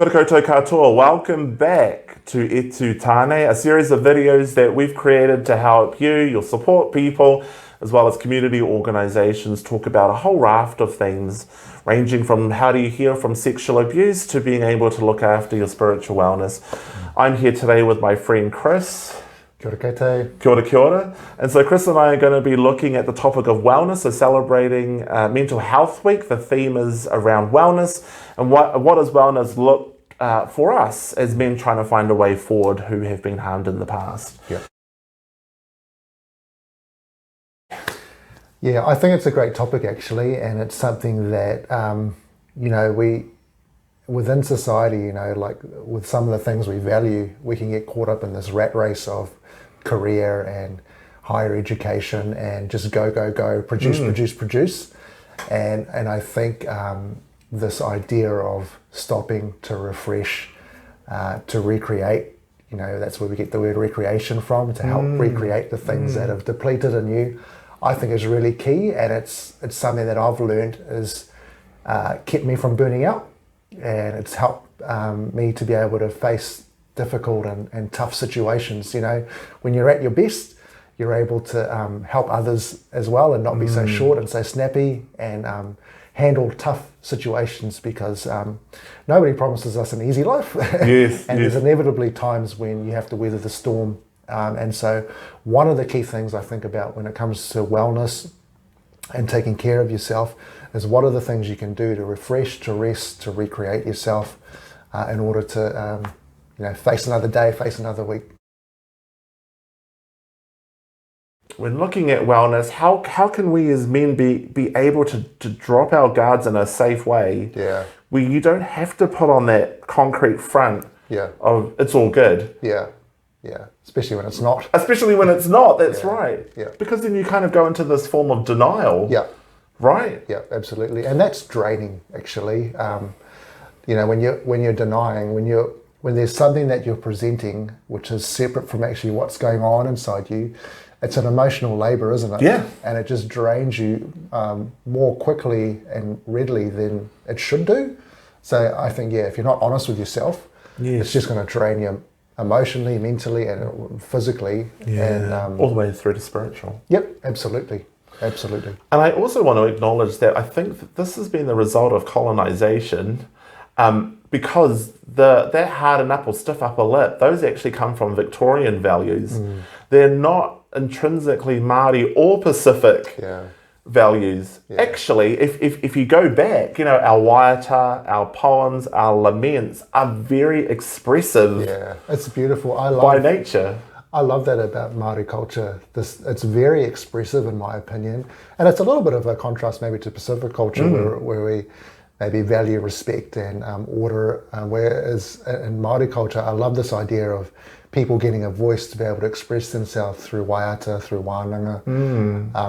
Kia ora koutou katoa. Welcome back to E Tu Tāne, a series of videos that we've created to help you, your support people, as well as community organisations talk about a whole raft of things, ranging from how do you heal from sexual abuse to being able to look after your spiritual wellness. I'm here today with my friend Chris. Kia ora koutou. Kia ora, kia ora. And so Chris and I are going to be looking at the topic of wellness, so celebrating Mental Health Week. The theme is around wellness and what does wellness look for us as men trying to find a way forward who have been harmed in the past. Yeah, I think it's a great topic actually, and it's something that, we, within society, like with some of the things we value, we can get caught up in this rat race of career and higher education and just go, produce. And I think this idea of stopping to refresh, to recreate, that's where we get the word recreation from, to help recreate the things that have depleted in you, I think is really key. And it's something that I've learned is kept me from burning out, and it's helped me to be able to face difficult and tough situations. When you're at your best, you're able to help others as well and not be so short and so snappy, and handle tough situations, because nobody promises us an easy life. Yes, and there's inevitably times when you have to weather the storm. And so one of the key things I think about when it comes to wellness and taking care of yourself is what are the things you can do to refresh, to rest, to recreate yourself in order to face another day, face another week. When looking at wellness, how can we as men be able to drop our guards in a safe way? Yeah. Where you don't have to put on that concrete front of it's all good. Yeah. Especially when it's not. That's right. Yeah. Because then you kind of go into this form of denial. Yeah. Right. Yeah, absolutely. And that's draining actually. When you're denying, when there's something that you're presenting which is separate from actually what's going on inside you, it's an emotional labor, isn't it? Yeah. And it just drains you more quickly and readily than it should do. So I think, if you're not honest with yourself, it's just going to drain you emotionally, mentally, and physically. And all the way through to spiritual. Yep, absolutely. And I also want to acknowledge that I think that this has been the result of colonization, because that hardened up or stiff upper lip, those actually come from Victorian values. They're not intrinsically Māori or Pacific values. Actually, if you go back, our waiata, our poems, our laments are very expressive. Yeah, it's beautiful. By nature. I love that about Māori culture. It's very expressive in my opinion. And it's a little bit of a contrast maybe to Pacific culture where we maybe value respect and order, whereas in Māori culture, I love this idea of people getting a voice to be able to express themselves through waiata, through wānanga,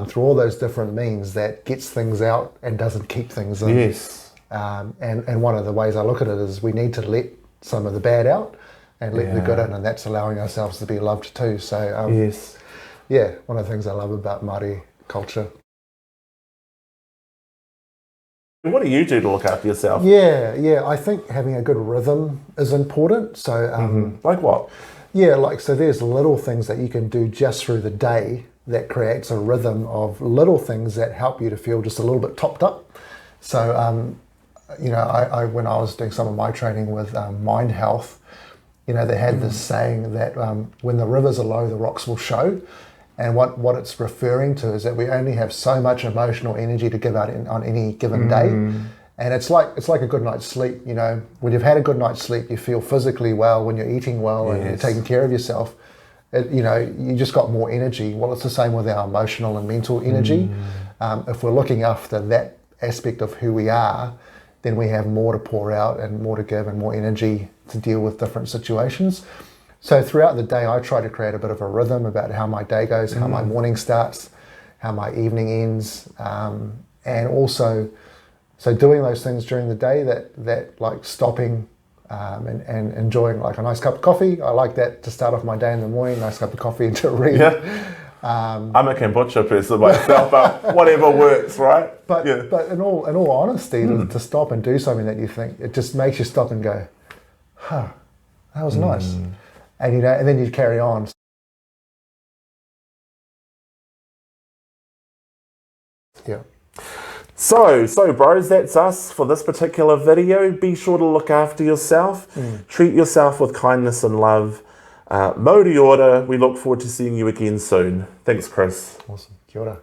through all those different means that gets things out and doesn't keep things in. Yes. And one of the ways I look at it is we need to let some of the bad out and let the good in, and that's allowing ourselves to be loved too. So one of the things I love about Māori culture. What do you do to look after yourself? Yeah. I think having a good rhythm is important. So, like what? Yeah, so there's little things that you can do just through the day that creates a rhythm of little things that help you to feel just a little bit topped up. So, I when I was doing some of my training with Mind Health, they had this saying that when the rivers are low, the rocks will show. And what it's referring to is that we only have so much emotional energy to give out on any given day. And it's like a good night's sleep. When you've had a good night's sleep, you feel physically well. When you're eating well and you're taking care of yourself, you just got more energy. Well, it's the same with our emotional and mental energy. If we're looking after that aspect of who we are, then we have more to pour out and more to give and more energy to deal with different situations. So throughout the day, I try to create a bit of a rhythm about how my day goes, how my morning starts, how my evening ends, and also, so doing those things during the day that like stopping and enjoying like a nice cup of coffee. I like that to start off my day in the morning, nice cup of coffee and to read. Yeah. I'm a kombucha person myself, but whatever works, right? But in all honesty, to stop and do something that you think, it just makes you stop and go, that was nice. And you know, and then you'd carry on. Yeah. So bros, that's us for this particular video. Be sure to look after yourself. Treat yourself with kindness and love. Mō ora. We look forward to seeing you again soon. Thanks, Chris. Awesome. Kia ora.